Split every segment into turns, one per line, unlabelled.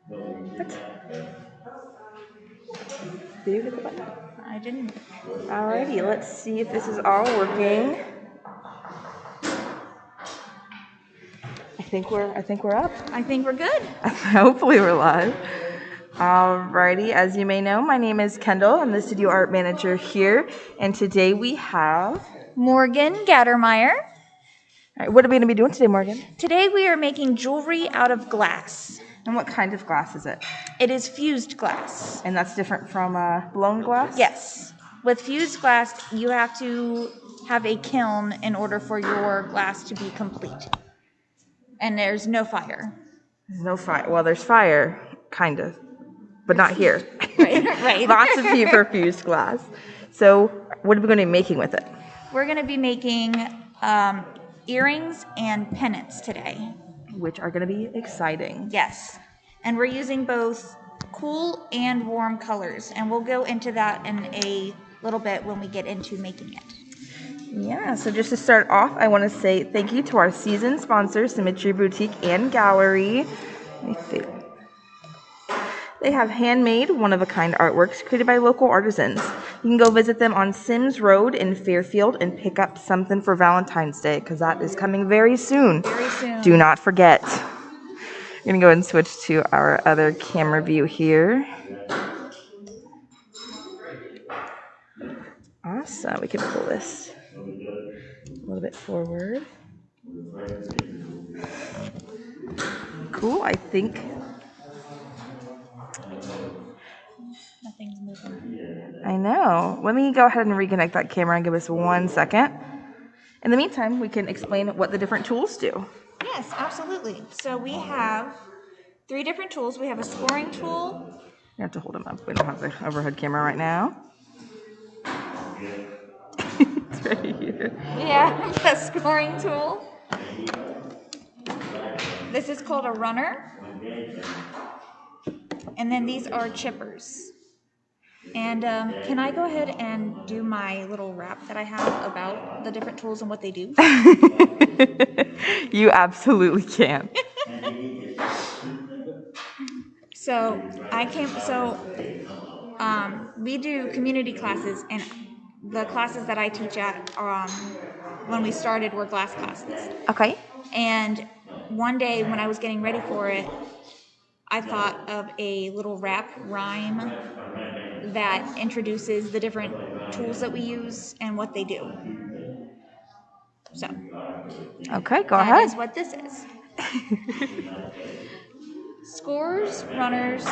What? Did you hit the button?
I didn't.
Alrighty, let's see if this is all working. I think we're up.
I think we're good.
Hopefully we're live. Alrighty, as you may know, my name is Kendall. I'm the studio art manager here, and today we have
Morgan Gattermeyer.
All right, what are we going to be doing today, Morgan?
Today we are making jewelry out of glass.
And what kind of glass is it?
It is fused glass.
And that's different from blown glass?
Yes. With fused glass, you have to have a kiln in order for your glass to be complete. And there's no fire.
There's no fire. Well, there's fire, kind of, but not here.
Right.
Lots of heat for fused glass. So what are we going to be making with it?
We're going to be making earrings and pendants today.
Which are going to be exciting.
Yes. And we're using both cool and warm colors. And we'll go into that in a little bit when we get into making it.
Yeah, so just to start off, I want to say thank you to our season sponsors, Symmetry Boutique and Gallery. They have handmade, one-of-a-kind artworks created by local artisans. You can go visit them on Sims Road in Fairfield and pick up something for Valentine's Day, because that is coming very soon.
Very soon.
Do not forget. We're going to go ahead and switch to our other camera view here. Awesome. We can pull this a little bit forward. Cool. I think
Nothing's moving.
I know. Let me go ahead and reconnect that camera and give us 1 second. In the meantime, we can explain what the different tools do.
Yes, absolutely. So we have 3 different tools. We have a scoring tool.
You have to hold them up. We don't have the overhead camera right now. It's right here.
We have a scoring tool. This is called a runner. And then these are chippers. And can I go ahead and do my little rap that I have about the different tools and what they do?
You absolutely can.
We do community classes, and the classes that I teach at when we started were glass classes.
Okay.
And one day when I was getting ready for it, I thought of a little rap rhyme that introduces the different tools that we use and what they do. So,
okay, go ahead.
That is what this is. Scores, runners,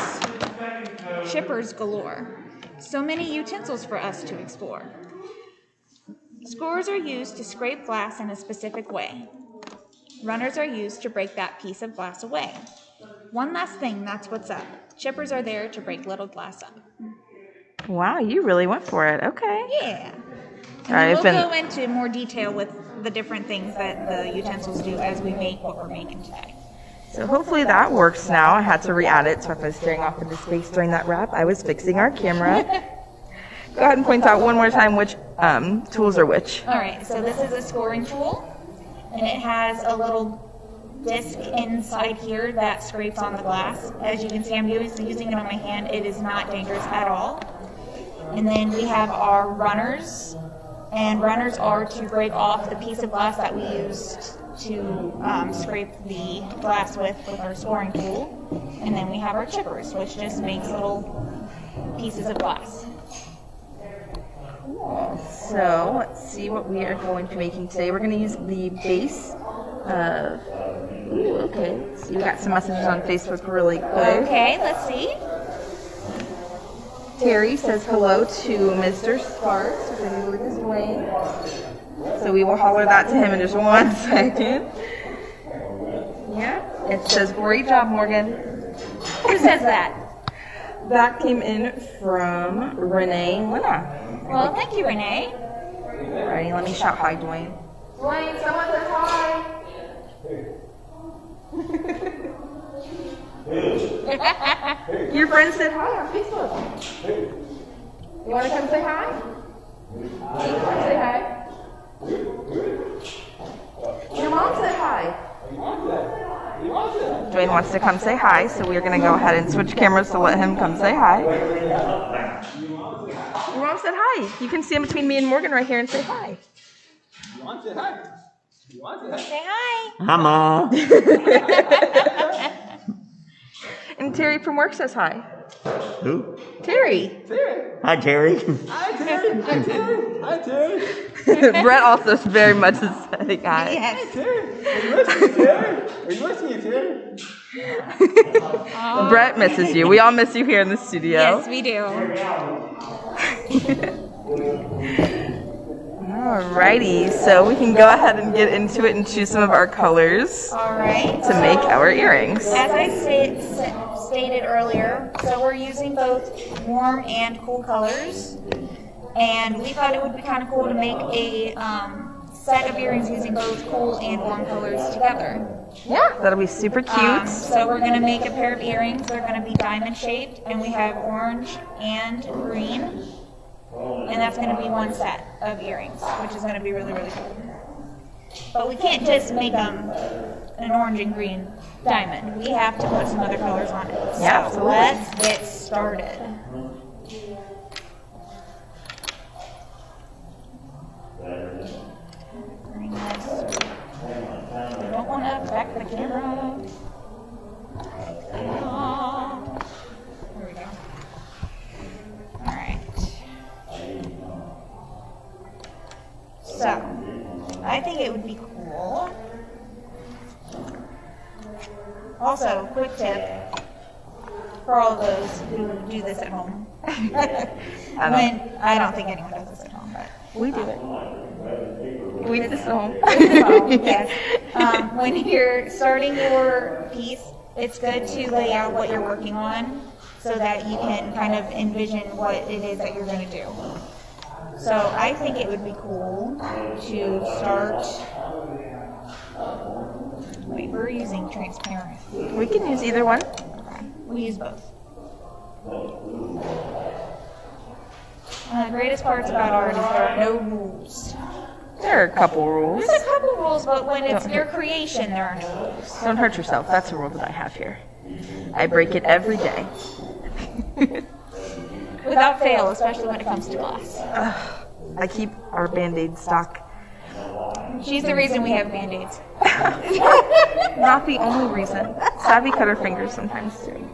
chippers galore. So many utensils for us to explore. Scores are used to scrape glass in a specific way. Runners are used to break that piece of glass away. One last thing, that's what's up. Chippers are there to break little glass up.
Wow, you really went for it. Okay.
Yeah. And then we'll go into more detail with the different things that the utensils do as we make what we're making today.
So hopefully that works now. I had to re-add it, so if I was staring off into space during that wrap, I was fixing our camera. Go ahead and point out one more time which tools are which.
All right, so this is a scoring tool, and it has a little disc inside here that scrapes on the glass. As you can see, I'm using it on my hand. It is not dangerous at all. And then we have our runners, and runners are to break off the piece of glass that we used to scrape the glass with our scoring tool. And then we have our chippers, which just makes little pieces of glass.
Cool. So let's see what we are going to be making today. We're going to use the base of... Ooh, okay. So we got some messages on Facebook really quick.
Okay, let's see.
Terry says hello to Mr. Sparks, which I believe is Dwayne. So we will holler that to him in just 1 second. Yeah, it says, great job, Morgan.
Who says that?
That came in from Renee Lena.
Well, thank you, Renee.
Alrighty, let me shout hi, Dwayne. Dwayne, someone says hi. Your friend said hi on Facebook. You want to come say hi? Say hi. Your mom said hi. Dwayne wants to come say hi, so we're going to go ahead and switch cameras to let him come say hi. Your mom said hi. You can stand between me and Morgan right here and say hi.
You want to say hi? You want to
Say hi.
Hi, Mom.
And Terry from work says hi.
Who?
Terry.
Terry.
Hi, Terry.
Hi, Terry. Hi, Terry. Hi, Terry.
Brett also very much is saying hi.
Yes.
Terry. Are you listening, Terry? Are you listening, Terry?
Brett misses you. We all miss you here in the studio.
Yes, we do.
Alrighty, so we can go ahead and get into it and choose some of our colors
All right.
to make our earrings.
As I stated earlier, so we're using both warm and cool colors, and we thought it would be kind of cool to make a set of earrings using both cool and warm colors together.
Yeah, that'll be super cute.
So we're going to make a pair of earrings. They're going to be diamond shaped, and we have orange and green. And that's going to be one set of earrings, which is going to be really, really cool. But we can't just make them an orange and green diamond. We have to put some other colors on it.
Yeah,
So
absolutely.
let's get started. Bring this. We don't want to affect the camera. Oh. There we go. All right. So, I think it would be cool. Also, quick tip for all of those who do this at home. I don't think anyone does this at home, but
We do it. We do this at home.
yes. When you're starting your piece, it's good to lay out what you're working on so that you can kind of envision what it is that you're going to do. So I think it would be cool to start. Wait, we're using transparent.
We can use either one.
We use both. The greatest parts about art is there are no rules.
There are a couple rules.
There's a couple rules, but when it's your creation, there are no rules.
Don't hurt yourself. That's a rule that I have here. I break it every day.
Without fail, especially when it comes to glass.
I keep our Band-Aid stock.
She's the reason we have Band-Aids.
Not the only reason. Savvy cut her fingers sometimes too.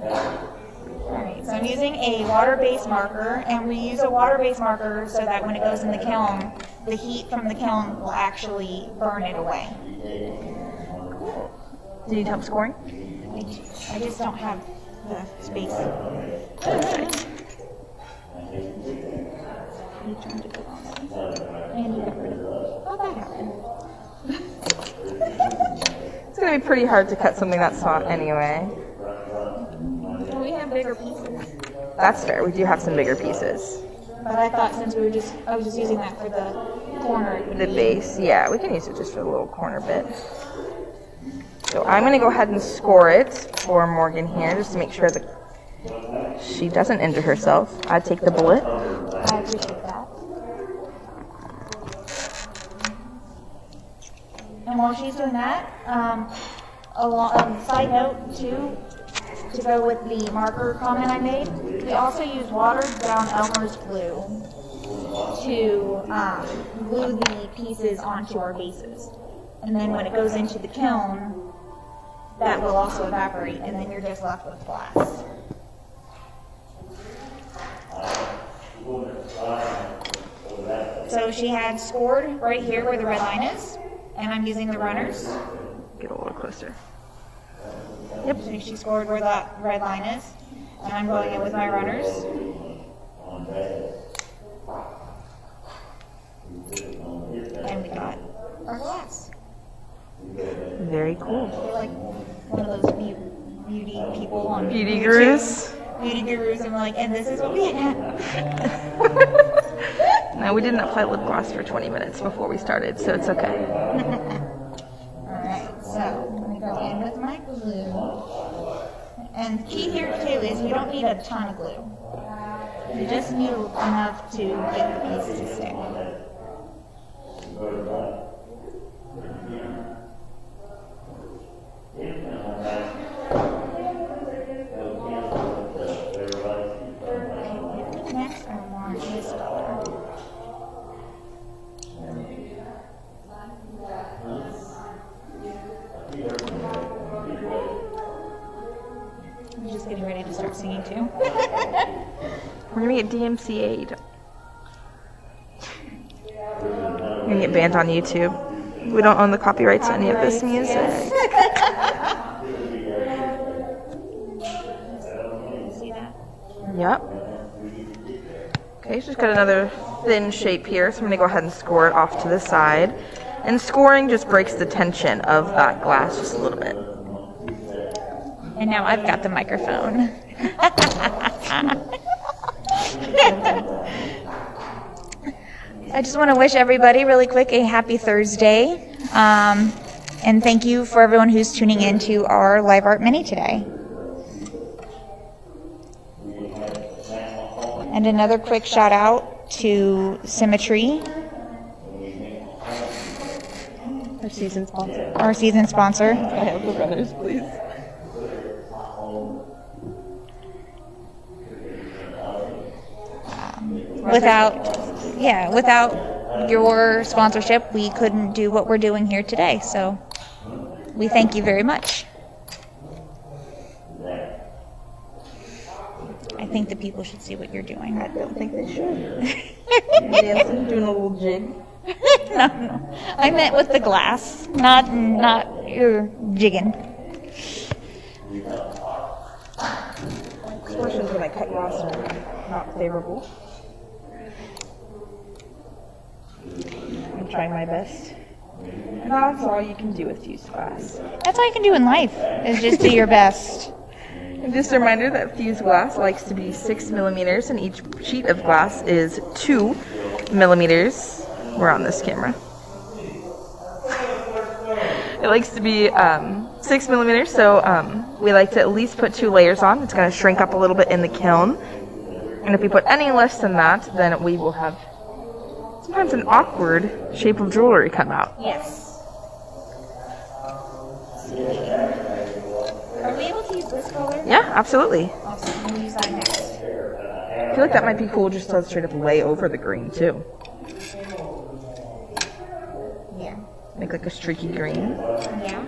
Alright, so I'm using a water-based marker, and we use a water-based marker so that when it goes in the kiln, the heat from the kiln will actually burn it away.
Do you need help scoring?
I just don't have the space. And you got rid of it. How'd that happen?
It's going to be pretty hard to cut something that small anyway.
Well, we have bigger pieces.
That's fair. We do have some bigger pieces.
But I thought since I was just using that for the corner. it would
The
be-
base, yeah, we can use it just for the little corner bit. So I'm going to go ahead and score it for Morgan here, just to make sure that she doesn't injure herself. I take the bullet.
I appreciate that. And while she's doing that, side note too, to go with the marker comment I made, we also use watered down Elmer's glue to glue the pieces onto our bases. And then when it goes into the kiln, that will also evaporate, and then you're just left with glass. So she had scored right here where the red line is, and I'm using the runners.
Get a little closer.
Yep. So she scored where that red line is, and I'm going in with my runners. And we got our glass.
Very cool.
You're like one of those beauty people on
Beauty
YouTube.
gurus.
Beauty gurus, and we're like, and this is what we have.
No, we didn't apply lip gloss for 20 minutes before we started, so it's okay.
Alright, so I'm going to go in with my glue. And key here too is you don't need a ton of glue. You just need enough to get the piece to stick. just getting ready to start singing too.
We're gonna get DMCA'd. We're gonna get banned on YouTube. We don't own the copyrights to any of this music.
See that?
Yep. Okay, she's got another thin shape here, so I'm gonna go ahead and score it off to the side. And scoring just breaks the tension of that glass just a little bit.
And now I've got the microphone. I just want to wish everybody really quick a happy Thursday. And thank you for everyone who's tuning in to our Live Art Mini today. And another quick shout out to Symmetry,
Our season sponsor.
our season sponsor.
I have the runners, please.
Without your sponsorship, we couldn't do what we're doing here today. So we thank you very much. I think the people should see what you're doing.
I don't think they should. Dancing, doing a little jig.
No. I meant with the glass, not your jigging.
Expressions when I cut glass are not favorable. I'm trying my best. And that's all you can do with fused glass.
That's all you can do in life, is just do your best.
And just a reminder that fused glass likes to be 6 millimeters, and each sheet of glass is 2 millimeters. We're on this camera. It likes to be 6 millimeters, so we like to at least put 2 layers on. It's going to shrink up a little bit in the kiln. And if we put any less than that, then we will have sometimes an awkward shape of jewelry come out.
Yes. Are we able to use this color?
Yeah, absolutely.
Awesome. We'll use that next.
I feel like that might be cool just to straight up lay over the green too.
Yeah.
Make like a streaky green.
Yeah.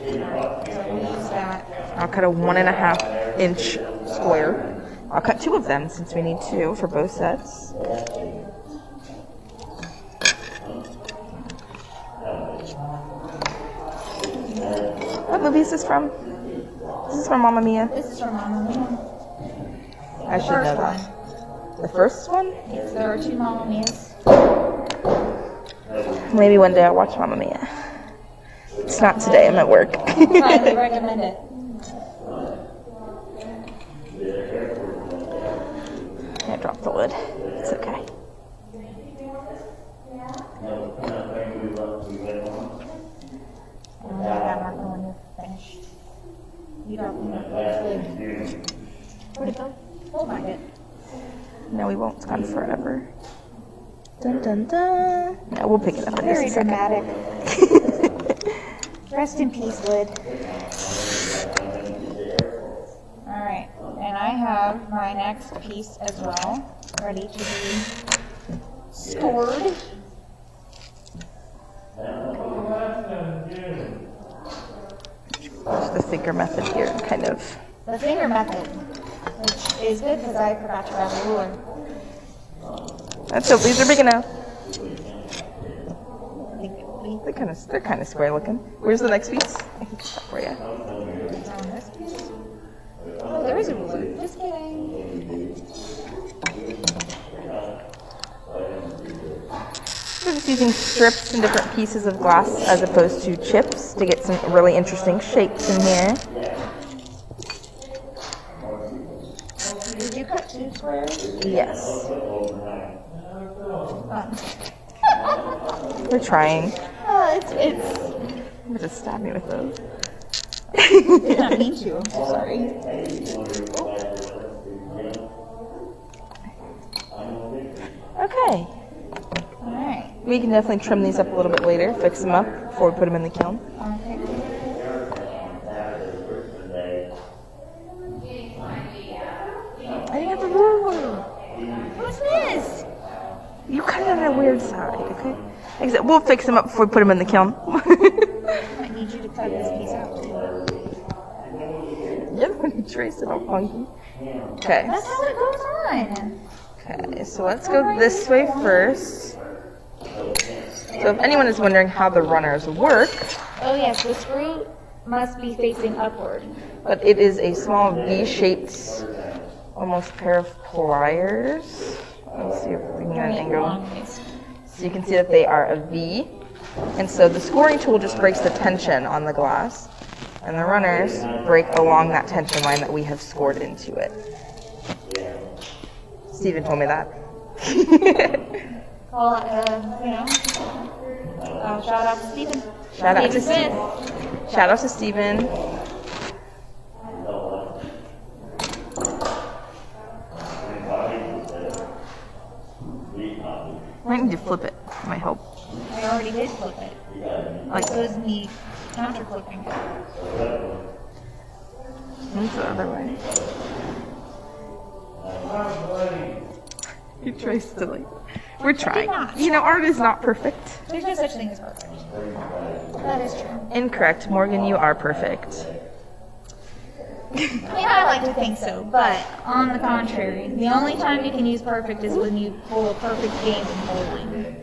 Alright, so we'll use that.
I'll cut a 1.5 inch square. I'll cut 2 of them since we need 2 for both sets. What movie is this from? This is from Mamma Mia.
This is from Mamma Mia.
I should know that. The first one?
Yes, there are 2 Mamma Mias.
Maybe one day I'll watch Mamma Mia. It's not today, I'm at work.
Highly recommend it.
I dropped the lid. It's okay.
I'll have that marker when you're finished. You don't know. Where'd it go? We'll find it.
No, we won't. It's gone forever. Dun dun dun. No, we'll pick it up in
Very
just a second.
dramatic. Rest in peace, lid. Alright, and I have my next piece as well, ready to be scored.
Just the finger method here, kind of.
The finger method, which is good because I forgot to grab a ruler.
That's it. These are big enough. They're kind of square looking. Where's the next piece? I can stop for you.
It's on this piece. Oh, there is a ruler. Just kidding.
We're just using strips and different pieces of glass as opposed to chips to get some really interesting shapes in here.
Did you cut 2 squares?
Yes. We're trying.
It's.
You just stab me with those.
Did not mean to. I'm so sorry.
Okay.
Alright.
We can definitely trim these up a little bit later, fix them up before we put them in the kiln.
Okay.
I didn't have a ruler.
What's this?
You cut it on a weird side, okay? Except we'll fix them up before we put them in the kiln.
I need you to cut this piece out too.
You're the one who Trace it all funky. Okay.
That's how it goes on.
Okay, so let's go this way first. So if anyone is wondering how the runners work,
Oh yes, the screw must be facing upward.
but it is a small V-shaped, almost pair of pliers. Let's see if we can get an angle. So you can see that they are a V. And so the scoring tool just breaks the tension on the glass. And the runners break along that tension line that we have scored into it. Stephen told me that.
Well, shout out to Stephen.
Shout out to
Stephen.
Shout out to Stephen. Might need to flip it. Might help.
I already did flip it.
Like
It was me counter flipping.
move the other way. You traced it like we're trying. You know, art is not perfect.
There's no such thing as perfect. That is true.
Incorrect, Morgan. You are perfect.
I mean, I like to think so, but on the contrary, the only time you can use perfect is when you pull a perfect game in bowling.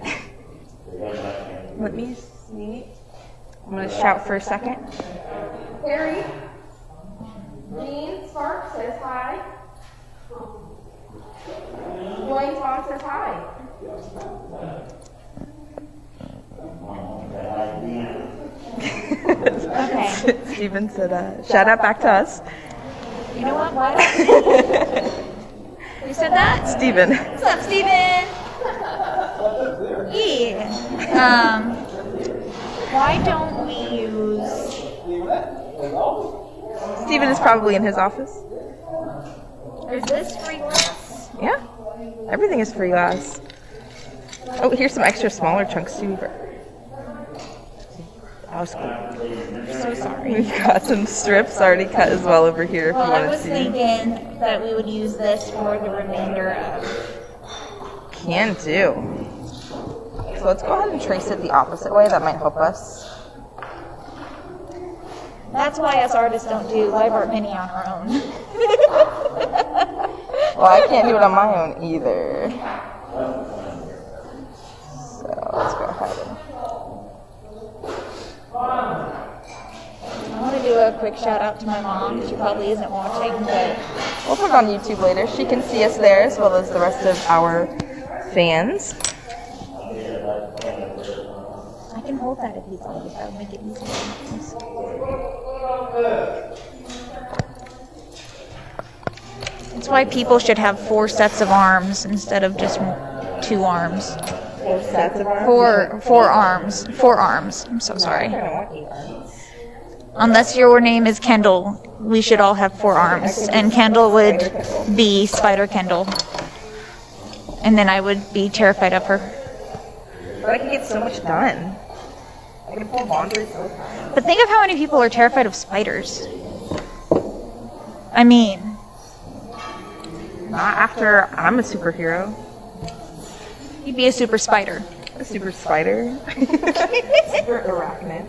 Let me see. I'm gonna shout for a second. Harry, Jean Sparks says hi. Dwayne's mom says hi.
Okay.
Stephen said, shout out back to us.
You know what? Why don't Who said that?
Stephen.
What's up, Steven? Yeah. Why don't we use...
Stephen is probably in his office.
Is this free glass?
Yeah. Everything is free glass. Oh, here's some extra smaller chunks too. That was cool.
I'm so sorry.
We've got some strips already cut as well over here if
Well,
you
I
want to
was
see.
thinking that we would use this for the remainder of...
Can do. So let's go ahead and trace it the opposite way. That might help us.
That's why us artists don't do live art mini on our own.
Well, I can't do it on my own either. So let's go ahead and...
I want to do a quick shout out to my mom. She probably isn't watching, but
We'll put it on YouTube later. She can see us there as well as the rest of our fans.
I can hold that if you'd like. That would make it easier. That's why people should have 4 sets of arms instead of just 2 arms.
4 sets of arms?
Four arms. 4 arms. I'm so sorry. Unless your name is Kendall, we should all have 4 arms. And Kendall would be Spider Kendall. And then I would be terrified of her.
But I can get so much done. I can pull laundry so fast.
But think of how many people are terrified of spiders. I mean,
Not after I'm a superhero.
you'd be a super spider.
A super spider. Super arachnid.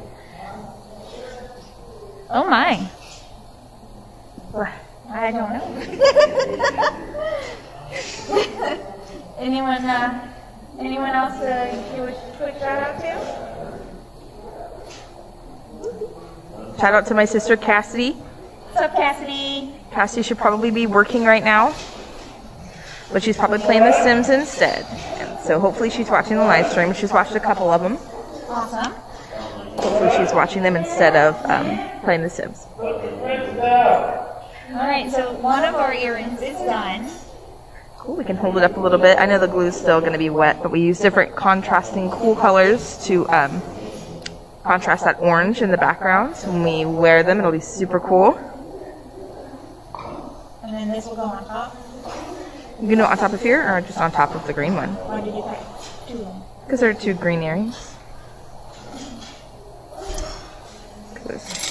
Oh my. I don't know. Anyone else you would quick shout out to?
Shout out to my sister Cassidy.
What's up, Cassidy?
Cassidy should probably be working right now, but she's probably playing The Sims instead. And so hopefully she's watching the live stream. She's watched a couple of them.
Awesome.
Hopefully she's watching them instead of playing The Sims.
Alright, so one of our earrings is done.
Cool, we can hold it up a little bit. I know the glue's still going to be wet, but we use different contrasting cool colors to contrast that orange in the background. So when we wear them, it'll be super cool.
And then this will go on top.
You can do it on top of here or just on top of the green one.
Why did you pick 2 of them?
Because there are 2 green earrings. 'Cause-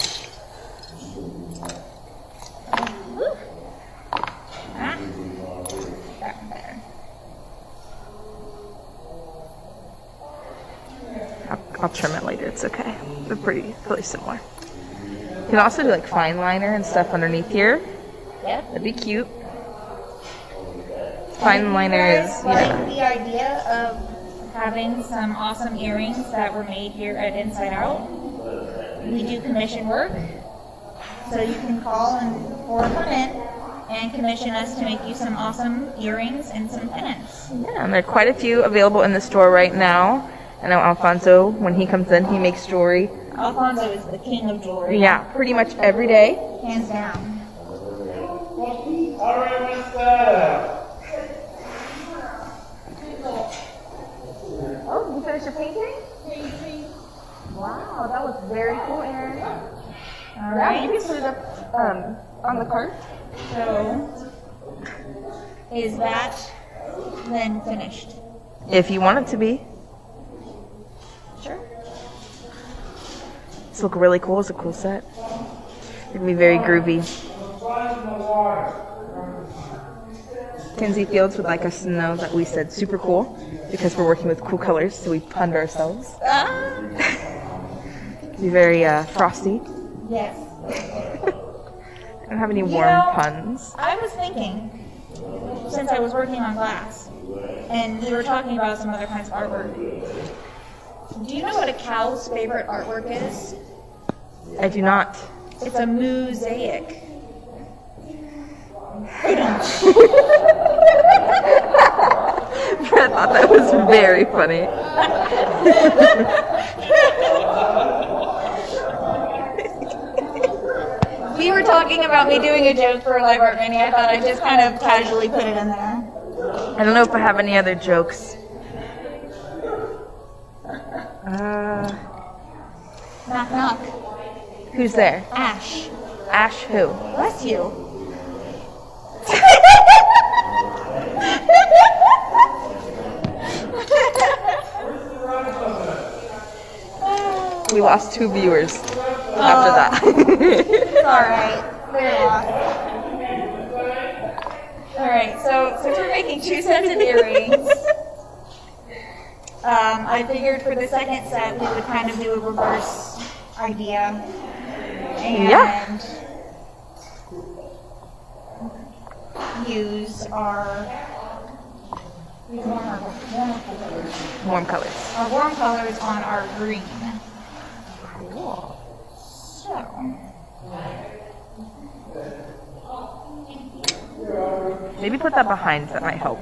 I'll trim it later, it's okay. They're pretty similar. You can also do like fine liner and stuff underneath here.
Yep.
That'd be cute. Fine
If you
liners,
guys like
yeah.
the idea of having some awesome earrings that were made here at Inside Out, we do commission work. So you can call or come in and commission us to make you some awesome earrings and some pendants.
Yeah, and there are quite a few available in the store right now. I know Alfonso, when he comes in, he makes jewelry.
Alfonso is the king of jewelry.
Yeah, pretty much every day.
Hands down.
All right, mister.
Oh, you finished your painting? Wow, that was very cool, Aaron.
All
Yeah,
right.
you can put it up on the cart.
So, is that then finished?
If you want it to be.
Sure.
This look really cool. It's a cool set. It's gonna be very groovy. Kinsey Fields would like us to know that we said super cool because we're working with cool colors, so we punned ourselves. Be very frosty.
Yes.
I don't have any warm puns.
I was thinking, since I was working on glass, and we were talking about some other kinds of artwork, do you know what a cow's favorite artwork is?
I do not.
It's a mosaic.
Brett thought that was very funny.
We were talking about me doing a joke for a live art mini. I thought I'd just kind of casually put it in there.
I don't know if I have any other jokes.
Knock knock.
Who's there?
Ash.
Ash who?
Bless you.
We lost 2 viewers after that.
It's alright. They're lost. Alright, so since we're making 2 sets of earrings, I figured for the second set we would kind of do a reverse idea. And use our
Warm colors.
Our warm colors on our green.
Cool.
So,
Maybe put that behind. That might help.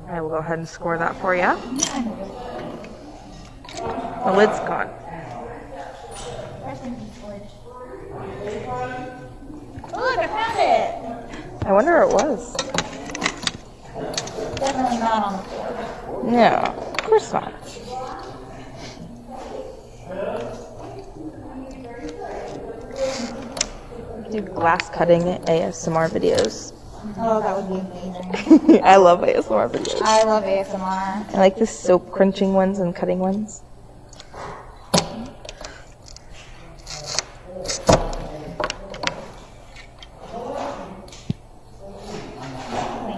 I will go ahead and score that for you. The lid's gone.
oh look, I found it.
I wonder where it was.
Definitely not on the floor.
No, of course not. Do glass cutting ASMR videos.
Oh, that would be amazing.
I love ASMR videos.
I love ASMR.
I like the soap crunching ones and cutting ones.
Thank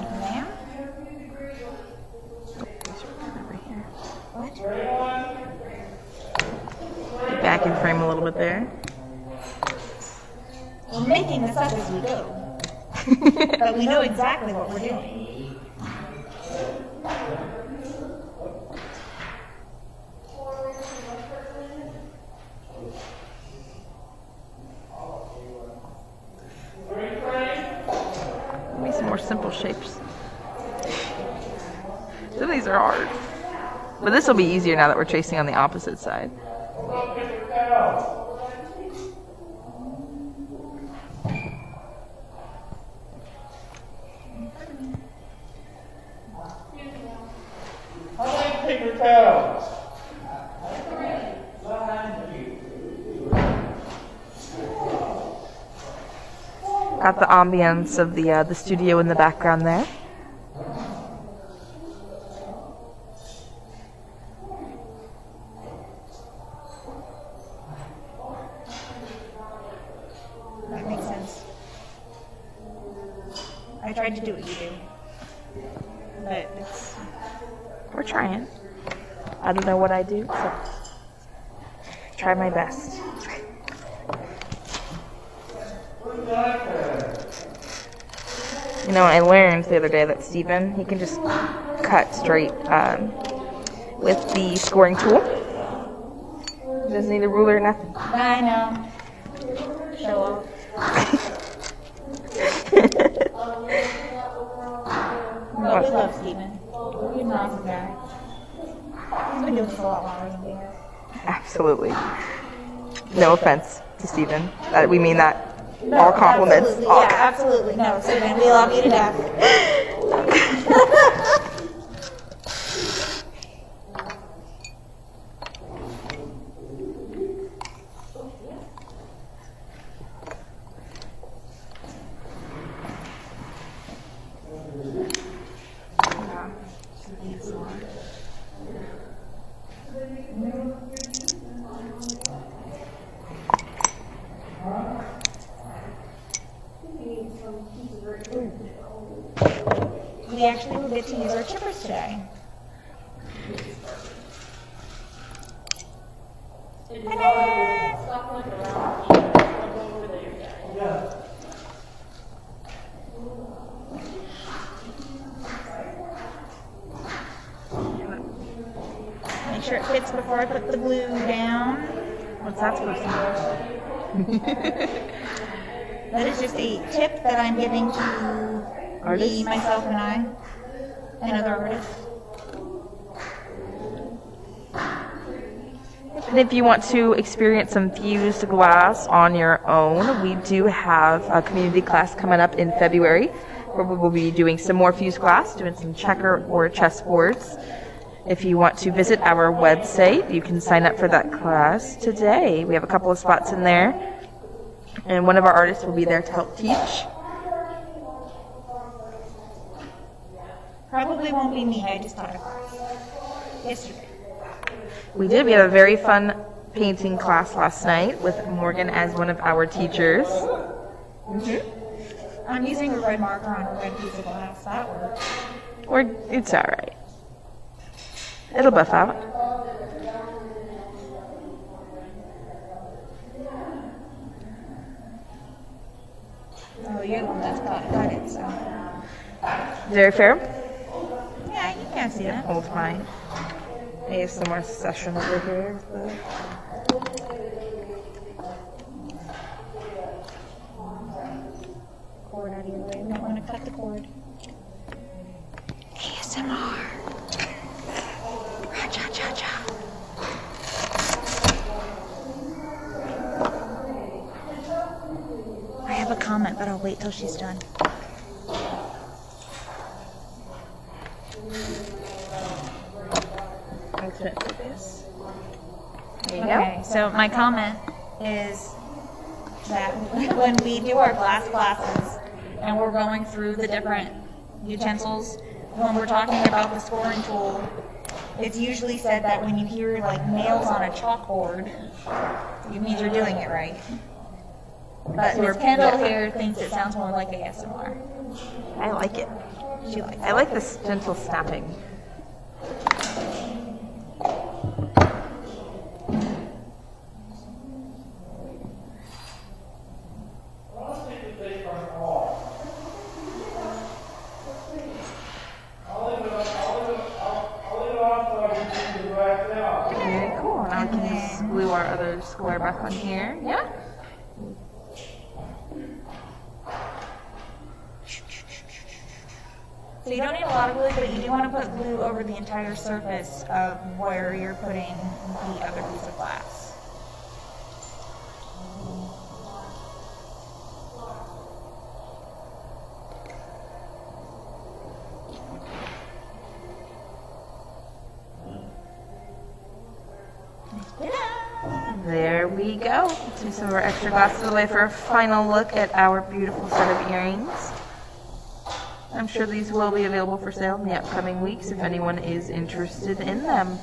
you, ma'am. What?
Back in frame a little bit there.
We're making this up as we go. But we know exactly what we're doing.
Maybe some more simple shapes. Some of these are hard. But this will be easier now that we're tracing on the opposite side.
Paper towels.
Got the ambience of the studio in the background there.
That makes sense. I tried to do what you do. But it's...
We're trying. I don't know what I do, so try my best. You know, I learned the other day that Steven, he can just cut straight with the scoring tool. He doesn't need a ruler or nothing.
I know. Show off. No, we love Steven. He's an awesome guy. He's been doing this a lot longer than we have.
Absolutely. No offense to Steven. We mean that. All compliments.
Absolutely. Yeah, absolutely. No, Steven, we love you to death. We actually will get to use our chippers today. Make sure it fits before I put the glue down.
What's that supposed to mean?
That is just a tip that I'm giving to me, myself, and I, and other artists.
And if you want to experience some fused glass on your own, we do have a community class coming up in February where we will be doing some more fused glass, doing some checker or chess boards. If you want to visit our website, you can sign up for that class today. We have a couple of spots in there, and one of our artists will be there to help teach.
Probably won't be me, I just taught a class yesterday.
We did. We had a very fun painting class last night with Morgan as one of our teachers.
I'm using a red marker on a red piece of glass. That works.
It's all right. It'll buff out.
Oh, you're the one that's got it, so.
Very fair.
Yeah, you can't see that.
Hold my ASMR session over here.
Cord out of your way. We don't want to cut the cord. ASMR. Cha-cha-cha. I have a comment, but I'll wait till she's done. Okay, so my comment is that when we do our glass classes and we're going through the different utensils, when we're talking about the scoring tool, it's usually said that when you hear like nails on a chalkboard, it means you're doing it right. But Miss Kendall here thinks it sounds more like ASMR.
I like it.
She likes it.
I like this gentle snapping. Very cool. Now we can just glue our other square back on here. Yeah.
So you don't need a lot of glue, but you do want to put glue over the entire surface of where you're putting the other piece of glass.
There we go. Let's move some of our extra glasses away for a final look at our beautiful set of earrings. I'm sure these will be available for sale in the upcoming weeks if anyone is interested in them.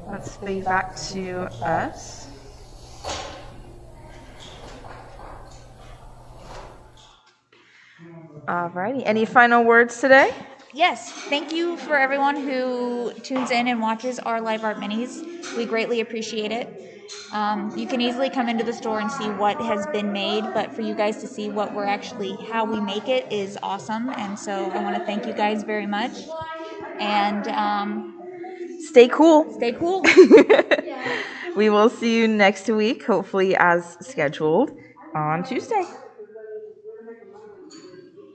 Let's fade back to us. Alrighty. Any final words today?
Yes, thank you for everyone who tunes in and watches our live art minis. We greatly appreciate it. You can easily come into the store and see what has been made, but for you guys to see what we're actually, how we make it is awesome. And so I want to thank you guys very much. And
Stay cool.
stay cool.
We will see you next week, hopefully as scheduled, on Tuesday.